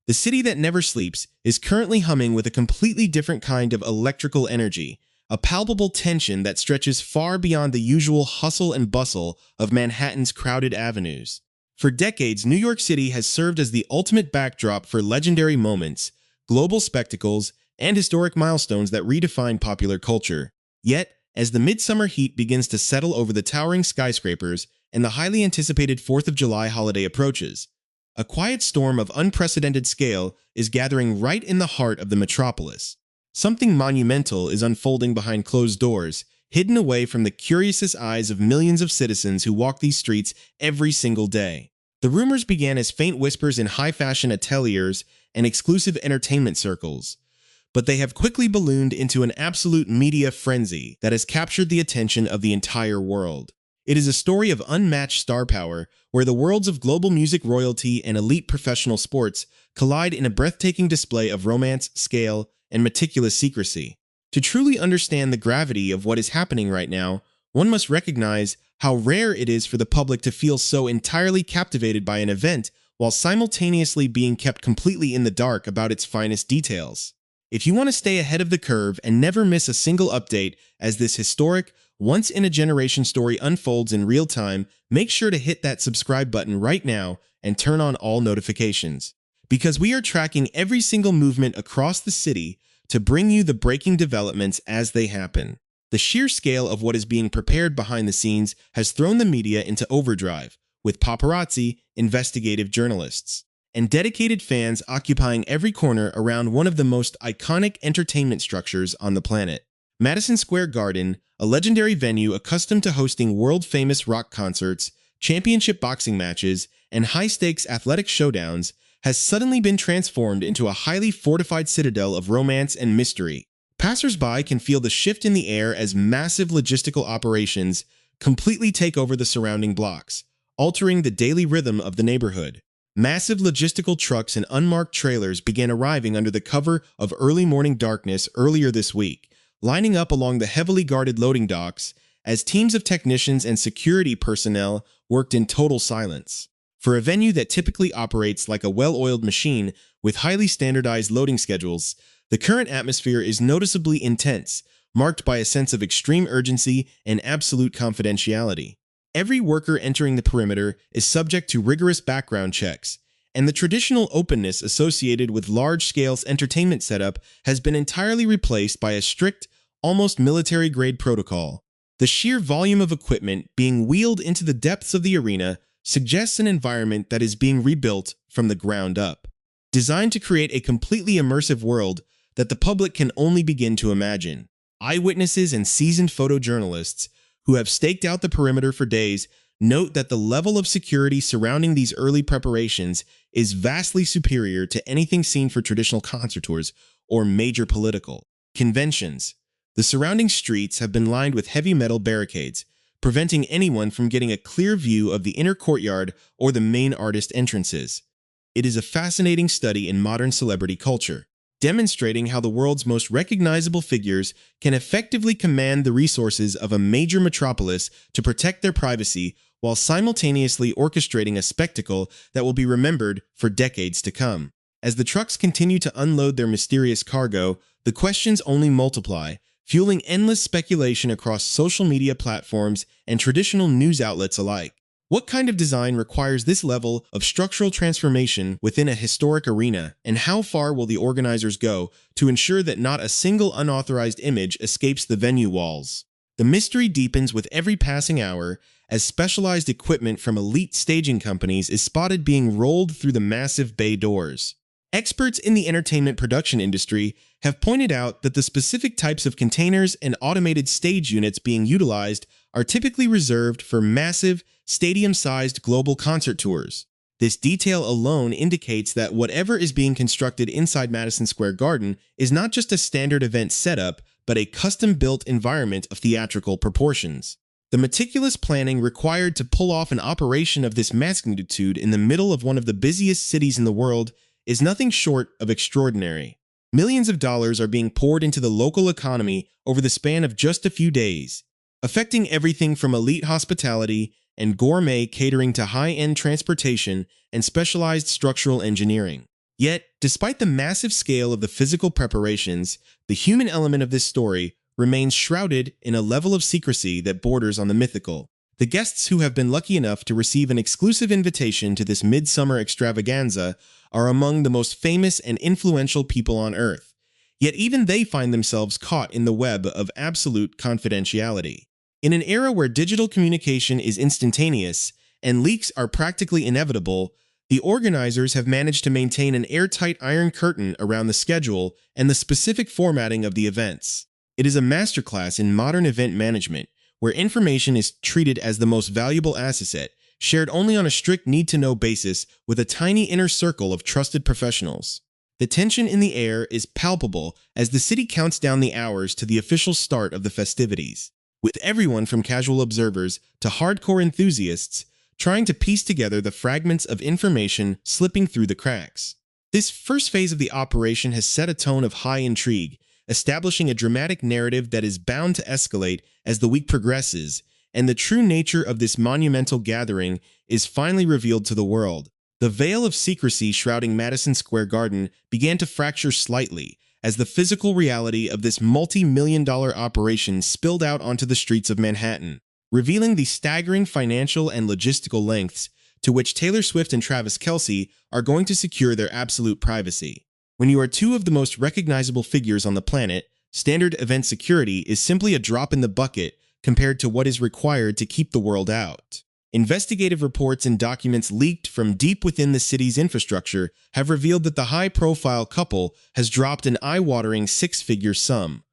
The city that never sleeps is currently humming with a completely different kind of electrical energy, a palpable tension that stretches far beyond the usual hustle and bustle of Manhattan's crowded avenues. For decades, New York City has served as the ultimate backdrop for legendary moments, global spectacles, and historic milestones that redefine popular culture. Yet, as the midsummer heat begins to settle over the towering skyscrapers and the highly anticipated 4th of July holiday approaches, a quiet storm of unprecedented scale is gathering right in the heart of the metropolis. Something monumental is unfolding behind closed doors, hidden away from the curiousest eyes of millions of citizens who walk these streets every single day. The rumors began as faint whispers in high-fashion ateliers and exclusive entertainment circles, but they have quickly ballooned into an absolute media frenzy that has captured the attention of the entire world. It is a story of unmatched star power, where the worlds of global music royalty and elite professional sports collide in a breathtaking display of romance, scale, and meticulous secrecy. To truly understand the gravity of what is happening right now, one must recognize how rare it is for the public to feel so entirely captivated by an event while simultaneously being kept completely in the dark about its finest details. If you want to stay ahead of the curve and never miss a single update as this historic, once-in-a-generation story unfolds in real time, make sure to hit that subscribe button right now and turn on all notifications. Because we are tracking every single movement across the city to bring you the breaking developments as they happen. The sheer scale of what is being prepared behind the scenes has thrown the media into overdrive, with paparazzi, investigative journalists, and dedicated fans occupying every corner around one of the most iconic entertainment structures on the planet. Madison Square Garden, a legendary venue accustomed to hosting world-famous rock concerts, championship boxing matches, and high-stakes athletic showdowns, has suddenly been transformed into a highly fortified citadel of romance and mystery. Passers-by can feel the shift in the air as massive logistical operations completely take over the surrounding blocks, altering the daily rhythm of the neighborhood. Massive logistical trucks and unmarked trailers began arriving under the cover of early morning darkness earlier this week, lining up along the heavily guarded loading docks as teams of technicians and security personnel worked in total silence. For a venue that typically operates like a well-oiled machine with highly standardized loading schedules, the current atmosphere is noticeably intense, marked by a sense of extreme urgency and absolute confidentiality. Every worker entering the perimeter is subject to rigorous background checks, and the traditional openness associated with large-scale entertainment setup has been entirely replaced by a strict, almost military-grade protocol. The sheer volume of equipment being wheeled into the depths of the arena suggests an environment that is being rebuilt from the ground up, designed to create a completely immersive world that the public can only begin to imagine. Eyewitnesses and seasoned photojournalists who have staked out the perimeter for days note that the level of security surrounding these early preparations is vastly superior to anything seen for traditional concert tours or major political conventions. The surrounding streets have been lined with heavy metal barricades, preventing anyone from getting a clear view of the inner courtyard or the main artist entrances. It is a fascinating study in modern celebrity culture, demonstrating how the world's most recognizable figures can effectively command the resources of a major metropolis to protect their privacy while simultaneously orchestrating a spectacle that will be remembered for decades to come. As the trucks continue to unload their mysterious cargo, the questions only multiply, fueling endless speculation across social media platforms and traditional news outlets alike. What kind of design requires this level of structural transformation within a historic arena, and how far will the organizers go to ensure that not a single unauthorized image escapes the venue walls? The mystery deepens with every passing hour as specialized equipment from elite staging companies is spotted being rolled through the massive bay doors. Experts in the entertainment production industry have pointed out that the specific types of containers and automated stage units being utilized are typically reserved for massive, stadium-sized global concert tours. This detail alone indicates that whatever is being constructed inside Madison Square Garden is not just a standard event setup, but a custom-built environment of theatrical proportions. The meticulous planning required to pull off an operation of this magnitude in the middle of one of the busiest cities in the world is nothing short of extraordinary. Millions of dollars are being poured into the local economy over the span of just a few days, affecting everything from elite hospitality and gourmet catering to high-end transportation and specialized structural engineering. Yet, despite the massive scale of the physical preparations, the human element of this story remains shrouded in a level of secrecy that borders on the mythical. The guests who have been lucky enough to receive an exclusive invitation to this midsummer extravaganza are among the most famous and influential people on Earth. Yet even they find themselves caught in the web of absolute confidentiality. In an era where digital communication is instantaneous and leaks are practically inevitable, the organizers have managed to maintain an airtight iron curtain around the schedule and the specific formatting of the events. It is a masterclass in modern event management, where information is treated as the most valuable asset, shared only on a strict need-to-know basis with a tiny inner circle of trusted professionals. The tension in the air is palpable as the city counts down the hours to the official start of the festivities, with everyone from casual observers to hardcore enthusiasts trying to piece together the fragments of information slipping through the cracks. This first phase of the operation has set a tone of high intrigue, establishing a dramatic narrative that is bound to escalate as the week progresses, and the true nature of this monumental gathering is finally revealed to the world. The veil of secrecy shrouding Madison Square Garden began to fracture slightly as the physical reality of this multi-million-dollar operation spilled out onto the streets of Manhattan, revealing the staggering financial and logistical lengths to which Taylor Swift and Travis Kelce are going to secure their absolute privacy. When you are two of the most recognizable figures on the planet, standard event security is simply a drop in the bucket compared to what is required to keep the world out. Investigative reports and documents leaked from deep within the city's infrastructure have revealed that the high-profile couple has dropped an eye-watering six-figure sum,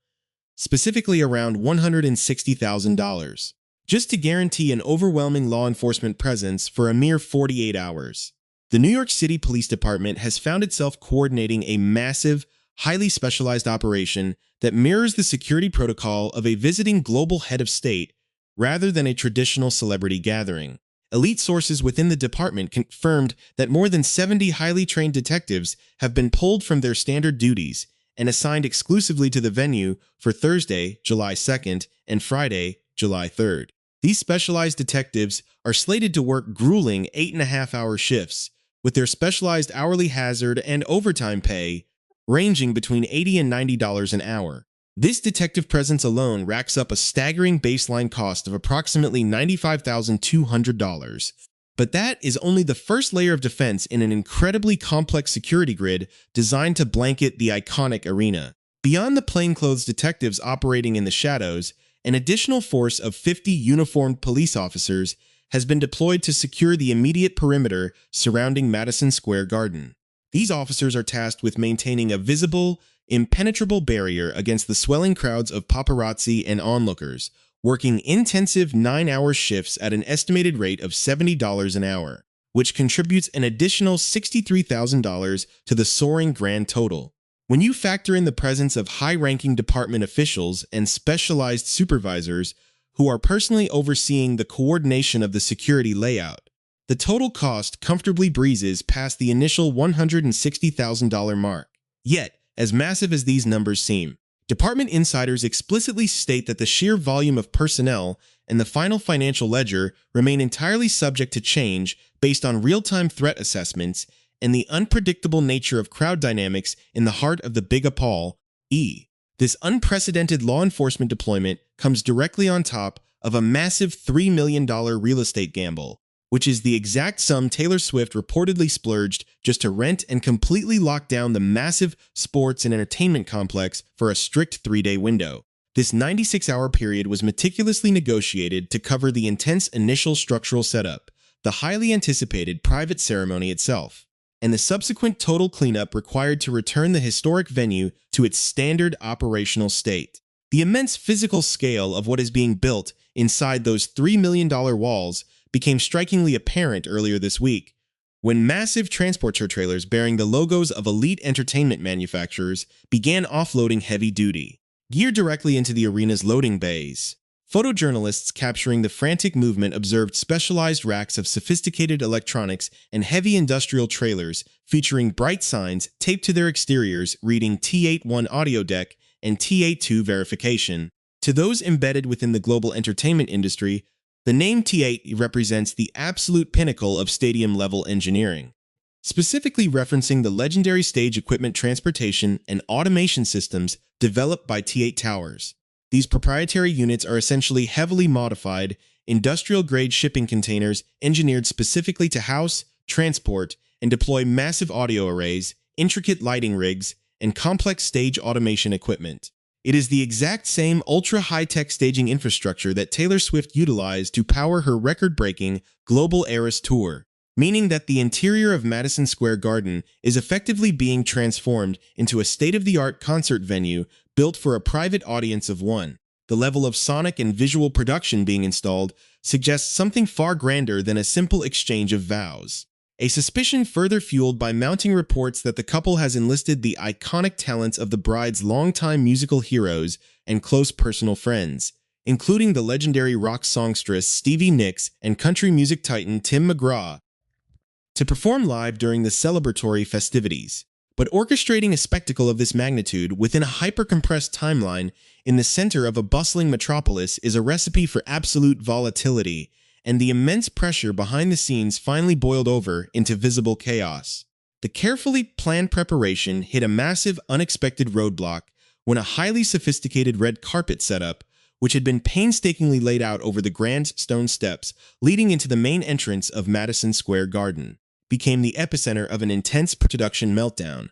specifically around $160,000, just to guarantee an overwhelming law enforcement presence for a mere 48 hours. The New York City Police Department has found itself coordinating a massive, highly specialized operation that mirrors the security protocol of a visiting global head of state rather than a traditional celebrity gathering. Elite sources within the department confirmed that more than 70 highly trained detectives have been pulled from their standard duties and assigned exclusively to the venue for Thursday, July 2nd, and Friday, July 3rd. These specialized detectives are slated to work grueling 8.5-hour shifts, with their specialized hourly hazard and overtime pay ranging between $80 and $90 an hour. This detective presence alone racks up a staggering baseline cost of approximately $95,200. But that is only the first layer of defense in an incredibly complex security grid designed to blanket the iconic arena. Beyond the plainclothes detectives operating in the shadows, an additional force of 50 uniformed police officers has been deployed to secure the immediate perimeter surrounding Madison Square Garden. These officers are tasked with maintaining a visible, impenetrable barrier against the swelling crowds of paparazzi and onlookers, working intensive 9-hour shifts at an estimated rate of $70 an hour, which contributes an additional $63,000 to the soaring grand total. When you factor in the presence of high-ranking department officials and specialized supervisors who are personally overseeing the coordination of the security layout, the total cost comfortably breezes past the initial $160,000 mark. Yet, as massive as these numbers seem, department insiders explicitly state that the sheer volume of personnel and the final financial ledger remain entirely subject to change based on real-time threat assessments and the unpredictable nature of crowd dynamics in the heart of the Big Apple. This unprecedented law enforcement deployment comes directly on top of a massive $3 million real estate gamble, which is the exact sum Taylor Swift reportedly splurged just to rent and completely lock down the massive sports and entertainment complex for a strict 3-day window. This 96-hour period was meticulously negotiated to cover the intense initial structural setup, the highly anticipated private ceremony itself, and the subsequent total cleanup required to return the historic venue to its standard operational state. The immense physical scale of what is being built inside those $3 million walls became strikingly apparent earlier this week, when massive transporter trailers bearing the logos of elite entertainment manufacturers began offloading heavy duty gear directly into the arena's loading bays. Photojournalists capturing the frantic movement observed specialized racks of sophisticated electronics and heavy industrial trailers featuring bright signs taped to their exteriors reading T81 audio deck and T82 verification. To those embedded within the global entertainment industry, the name T8 represents the absolute pinnacle of stadium-level engineering. specifically referencing the legendary stage equipment transportation and automation systems developed by T8 Towers. These proprietary units are essentially heavily modified, industrial-grade shipping containers engineered specifically to house, transport, and deploy massive audio arrays, intricate lighting rigs, and complex stage automation equipment. It is the exact same ultra-high-tech staging infrastructure that Taylor Swift utilized to power her record-breaking Global Eras Tour, meaning that the interior of Madison Square Garden is effectively being transformed into a state-of-the-art concert venue built for a private audience of one. The level of sonic and visual production being installed suggests something far grander than a simple exchange of vows. A suspicion further fueled by mounting reports that the couple has enlisted the iconic talents of the bride's longtime musical heroes and close personal friends, including the legendary rock songstress Stevie Nicks and country music titan Tim McGraw, to perform live during the celebratory festivities. But orchestrating a spectacle of this magnitude within a hyper-compressed timeline in the center of a bustling metropolis is a recipe for absolute volatility, and the immense pressure behind the scenes finally boiled over into visible chaos. The carefully planned preparation hit a massive, unexpected roadblock when a highly sophisticated red carpet setup, which had been painstakingly laid out over the grand stone steps leading into the main entrance of Madison Square Garden, became the epicenter of an intense production meltdown.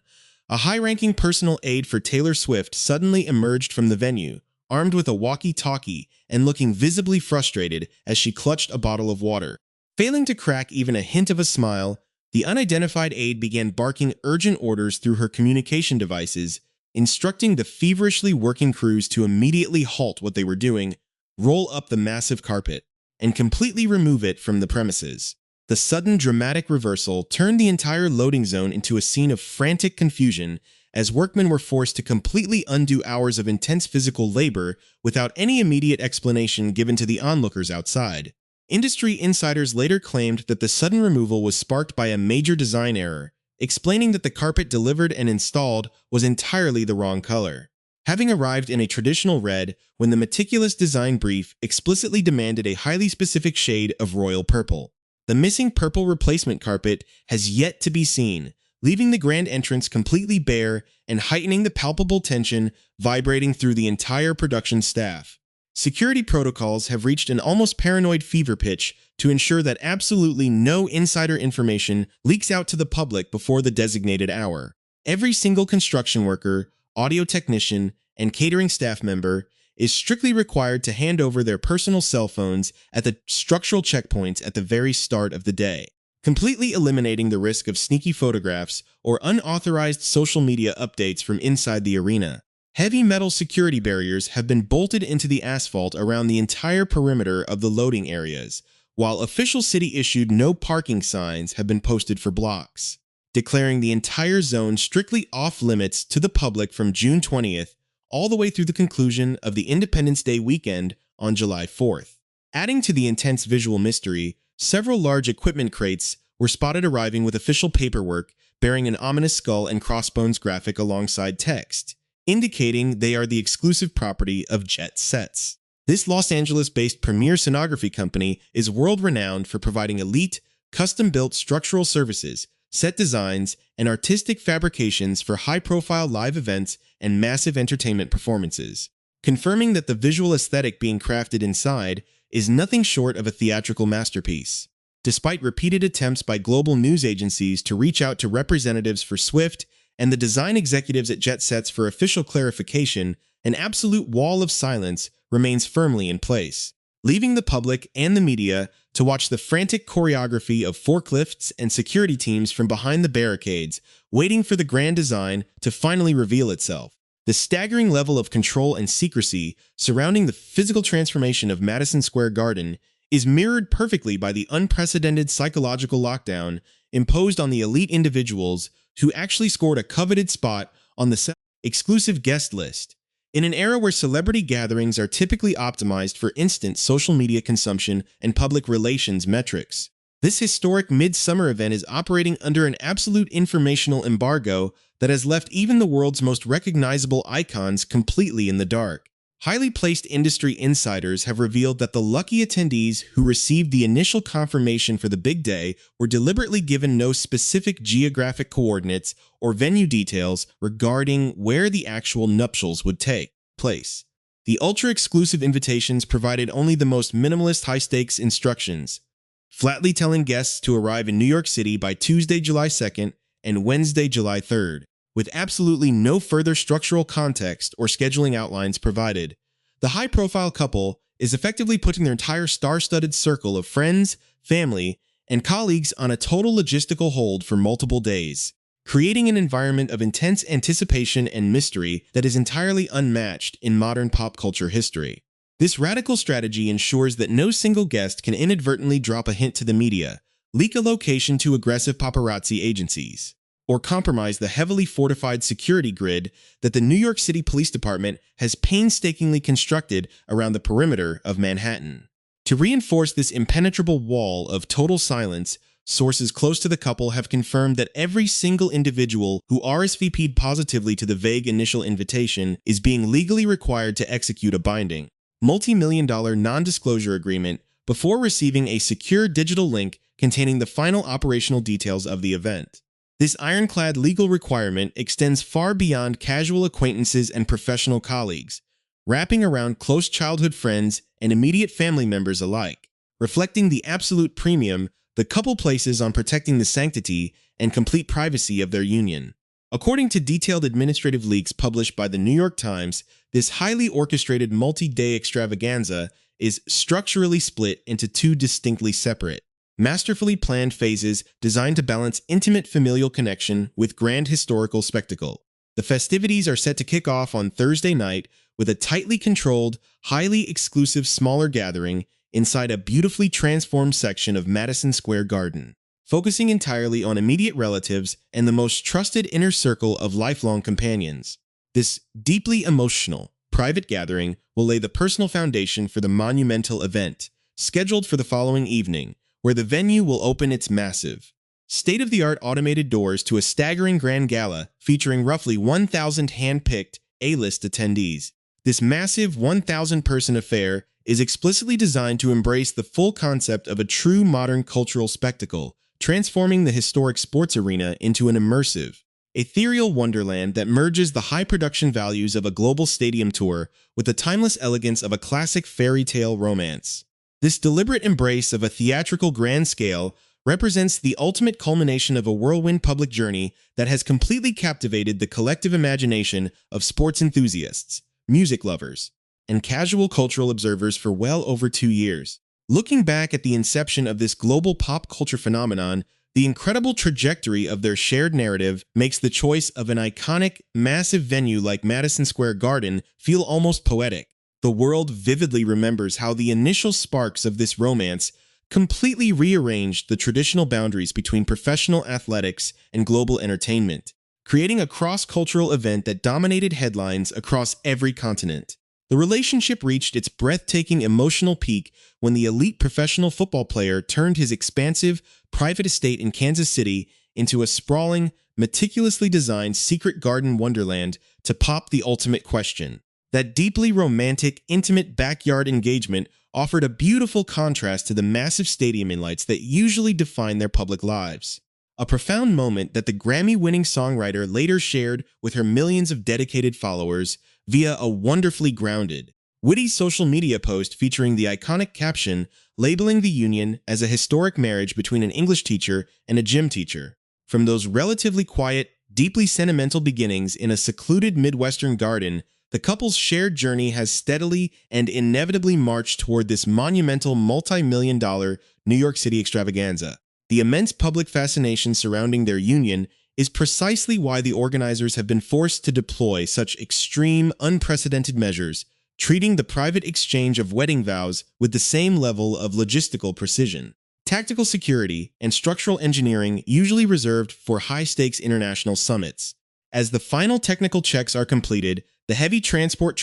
A high-ranking personal aide for Taylor Swift suddenly emerged from the venue, armed with a walkie-talkie and looking visibly frustrated as she clutched a bottle of water. Failing to crack even a hint of a smile, the unidentified aide began barking urgent orders through her communication devices, instructing the feverishly working crews to immediately halt what they were doing, roll up the massive carpet, and completely remove it from the premises. The sudden dramatic reversal turned the entire loading zone into a scene of frantic confusion as workmen were forced to completely undo hours of intense physical labor without any immediate explanation given to the onlookers outside. Industry insiders later claimed that the sudden removal was sparked by a major design error, explaining that the carpet delivered and installed was entirely the wrong color, having arrived in a traditional red when the meticulous design brief explicitly demanded a highly specific shade of royal purple. The missing purple replacement carpet has yet to be seen, leaving the grand entrance completely bare and heightening the palpable tension vibrating through the entire production staff. Security protocols have reached an almost paranoid fever pitch to ensure that absolutely no insider information leaks out to the public before the designated hour. Every single construction worker, audio technician, and catering staff member is strictly required to hand over their personal cell phones at the structural checkpoints at the very start of the day, completely eliminating the risk of sneaky photographs or unauthorized social media updates from inside the arena. Heavy metal security barriers have been bolted into the asphalt around the entire perimeter of the loading areas, while official city-issued no parking signs have been posted for blocks, declaring the entire zone strictly off-limits to the public from June 20th all the way through the conclusion of the Independence Day weekend on July 4th. Adding to the intense visual mystery, several large equipment crates were spotted arriving with official paperwork bearing an ominous skull and crossbones graphic alongside text, indicating they are the exclusive property of Jet Sets. This Los Angeles-based premier sonography company is world-renowned for providing elite, custom-built structural services, set designs, and artistic fabrications for high-profile live events and massive entertainment performances, confirming that the visual aesthetic being crafted inside is nothing short of a theatrical masterpiece. Despite repeated attempts by global news agencies to reach out to representatives for Swift and the design executives at Jet Sets for official clarification, an absolute wall of silence remains firmly in place, leaving the public and the media to watch the frantic choreography of forklifts and security teams from behind the barricades, waiting for the grand design to finally reveal itself. The staggering level of control and secrecy surrounding the physical transformation of Madison Square Garden is mirrored perfectly by the unprecedented psychological lockdown imposed on the elite individuals who actually scored a coveted spot on the exclusive guest list. In an era where celebrity gatherings are typically optimized for instant social media consumption and public relations metrics, this historic midsummer event is operating under an absolute informational embargo that has left even the world's most recognizable icons completely in the dark. Highly placed industry insiders have revealed that the lucky attendees who received the initial confirmation for the big day were deliberately given no specific geographic coordinates or venue details regarding where the actual nuptials would take place. The ultra-exclusive invitations provided only the most minimalist high-stakes instructions, flatly telling guests to arrive in New York City by Tuesday, July 2nd and Wednesday, July 3rd. With absolutely no further structural context or scheduling outlines provided. The high-profile couple is effectively putting their entire star-studded circle of friends, family, and colleagues on a total logistical hold for multiple days, creating an environment of intense anticipation and mystery that is entirely unmatched in modern pop culture history. This radical strategy ensures that no single guest can inadvertently drop a hint to the media, leak a location to aggressive paparazzi agencies, or compromise the heavily fortified security grid that the New York City Police Department has painstakingly constructed around the perimeter of Manhattan. To reinforce this impenetrable wall of total silence, sources close to the couple have confirmed that every single individual who RSVP'd positively to the vague initial invitation is being legally required to execute a binding, multi-million-dollar non-disclosure agreement before receiving a secure digital link containing the final operational details of the event. This ironclad legal requirement extends far beyond casual acquaintances and professional colleagues, wrapping around close childhood friends and immediate family members alike, reflecting the absolute premium the couple places on protecting the sanctity and complete privacy of their union. According to detailed administrative leaks published by the New York Times, this highly orchestrated multi-day extravaganza is structurally split into two distinctly separate, masterfully planned phases designed to balance intimate familial connection with grand historical spectacle. The festivities are set to kick off on Thursday night with a tightly controlled, highly exclusive smaller gathering inside a beautifully transformed section of Madison Square Garden, focusing entirely on immediate relatives and the most trusted inner circle of lifelong companions. This deeply emotional, private gathering will lay the personal foundation for the monumental event, scheduled for the following evening, where the venue will open its massive, state-of-the-art automated doors to a staggering grand gala featuring roughly 1,000 hand-picked A-list attendees. This massive 1,000-person affair is explicitly designed to embrace the full concept of a true modern cultural spectacle, transforming the historic sports arena into an immersive, ethereal wonderland that merges the high production values of a global stadium tour with the timeless elegance of a classic fairy tale romance. This deliberate embrace of a theatrical grand scale represents the ultimate culmination of a whirlwind public journey that has completely captivated the collective imagination of sports enthusiasts, music lovers, and casual cultural observers for well over 2 years. Looking back at the inception of this global pop culture phenomenon, the incredible trajectory of their shared narrative makes the choice of an iconic, massive venue like Madison Square Garden feel almost poetic. The world vividly remembers how the initial sparks of this romance completely rearranged the traditional boundaries between professional athletics and global entertainment, creating a cross-cultural event that dominated headlines across every continent. The relationship reached its breathtaking emotional peak when the elite professional football player turned his expansive, private estate in Kansas City into a sprawling, meticulously designed secret garden wonderland to pop the ultimate question. That deeply romantic, intimate backyard engagement offered a beautiful contrast to the massive stadium inlights that usually define their public lives. A profound moment that the Grammy-winning songwriter later shared with her millions of dedicated followers via a wonderfully grounded, witty social media post featuring the iconic caption labeling the union as a historic marriage between an English teacher and a gym teacher. From those relatively quiet, deeply sentimental beginnings in a secluded Midwestern garden, the couple's shared journey has steadily and inevitably marched toward this monumental multi-million-dollar New York City extravaganza. The immense public fascination surrounding their union is precisely why the organizers have been forced to deploy such extreme, unprecedented measures, treating the private exchange of wedding vows with the same level of logistical precision. Tactical security and structural engineering usually reserved for high-stakes international summits. As the final technical checks are completed, the heavy transport